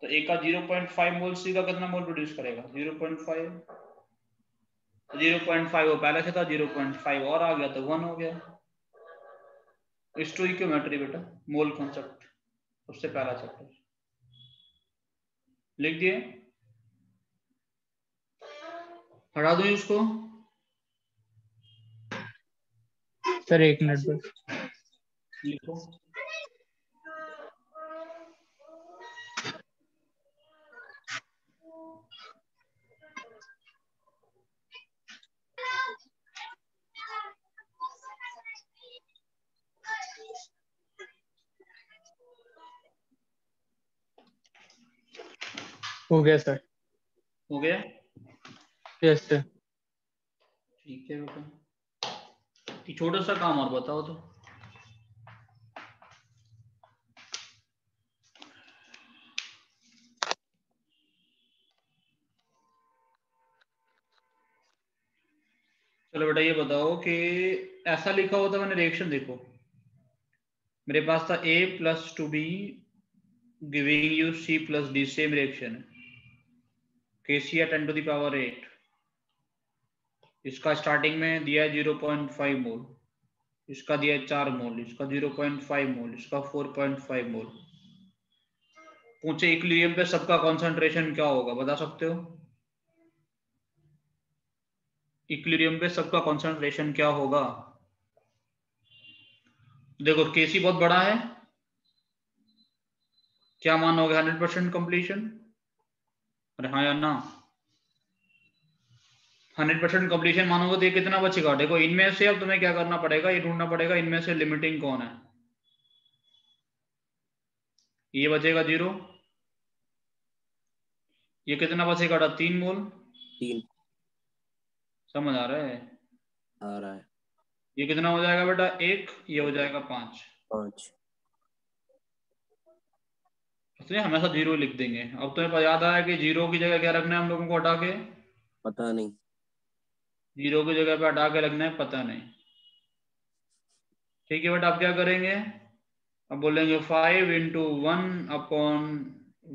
तो a का 0.5 मोल c का कितना मोल प्रोड्यूस करेगा, 0.5। 0.5 वो पहले से था, 0.5 और आ गया तो 1 हो गया। स्टोइकोमेट्री बेटा, मोल कॉन्सेप्ट, सबसे पहला चैप्टर लिख दिए, हटा दूं इसको? सर 1 मिनट बस। लिखो। हो गया सर। हो गया? Yes sir. ठीक है बेटा, छोटा सा काम और बताओ तो। चलो बेटा ये बताओ कि ऐसा लिखा होता, मैंने रिएक्शन देखो, मेरे पास था a plus 2b giving you c plus d, same reaction है, KC 10 to the power 8। इसका स्टार्टिंग में दिया है 0.5 मोल, इसका दिया है 4 मोल, इसका 0.5 मोल, इसका 4.5 मोल। पूछे इक्विलिब्रियम पे सबका कॉन्सेंट्रेशन क्या होगा, बता सकते हो? इक्विलिब्रियम पे सबका कॉन्सेंट्रेशन क्या होगा? देखो केसी बहुत बड़ा है, क्या मानोगे, 100% कंप्लीशन? अरे हाँ या ना? 100% कंप्लीशन मानोगे तो ये कितना बचेगा? देखो इनमें से अब तुम्हें क्या करना पड़ेगा, ये ढूंढना पड़ेगा इनमें से लिमिटिंग कौन है। ये बचेगा 0, ये कितना बचेगा 3 मोल। 3 समझ आ रहा है? आ रहा है। ये कितना हो जाएगा बेटा 1, ये हो जाएगा 5। 5 इसलिए हमेशा 0 लिख देंगे। अब तुम्हें याद आया कि 0 की जगह क्या रखना है हम लोगों को हटा के, पता नहीं। 0 की जगह पे हटा के रखना है पता नहीं। ठीक है बेटा, अब क्या करेंगे, अब बोलेंगे 5 into 1 upon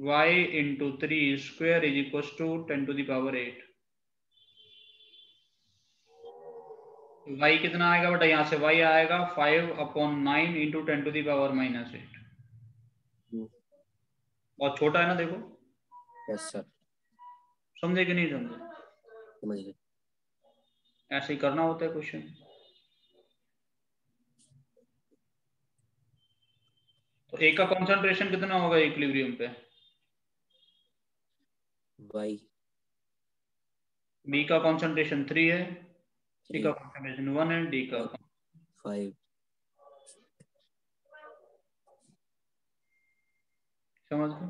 y into 3 square is equals to 10 to the power 8। y कितना आएगा बेटा, यहाँ से y आएगा 5 upon 9 into 10 to the power -8। बहुत छोटा है ना, देखो। यस सर, समझे कि नहीं समझे? समझ गए। ऐसे ही करना होता है क्वेश्चन। तो A का कॉन्सेंट्रेशन कितना होगा इक्विलिब्रियम पे? y B का कॉन्सेंट्रेशन 3 है, C का 3 कॉन्सेंट्रेशन 1 है, D का 5। समझ गए?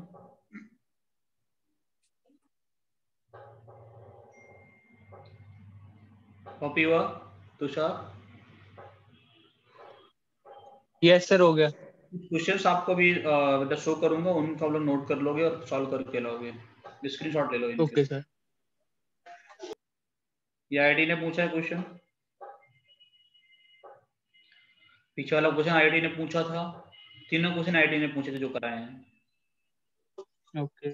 कॉपी हुआ तुषार? यस सर, हो गया। क्वेश्चंस आपको भी बेटा शो करूंगा, उनका आप लोग नोट कर लोगे और सॉल्व करके लाओगे, स्क्रीनशॉट ले लो इनके। Okay sir. ये आईडी ने पूछा है क्वेश्चन, पीछे वाला क्वेश्चन आईआईटी ने पूछा था, तीनों क्वेश्चन आईआईटी ने पूछे थे जो कराए हैं। ओके,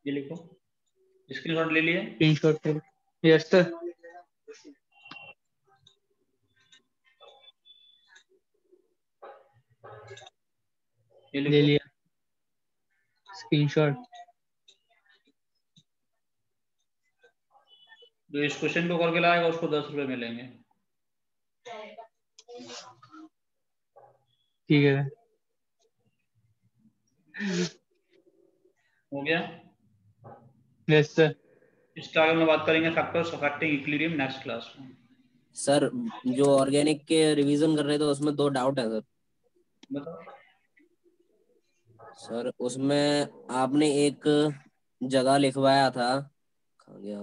ये लिखो, स्क्रीनशॉट ले लिए। स्क्रीनशॉट। Yes sir. ये ले लिखो। लिया स्क्रीनशॉट। जो इस क्वेश्चन को करके लाएगा उसको 10 रुपए मिलेंगे। ठीक है। हो गया। Yes sir. इसके आगे में बात करेंगे factors affecting equilibrium next class में। सर जो ऑर्गेनिक के रिवीजन कर रहे थे उसमें 2 डाउट है सर। बताओ। सर उसमें आपने एक जगह लिखवाया था, कहाँ गया,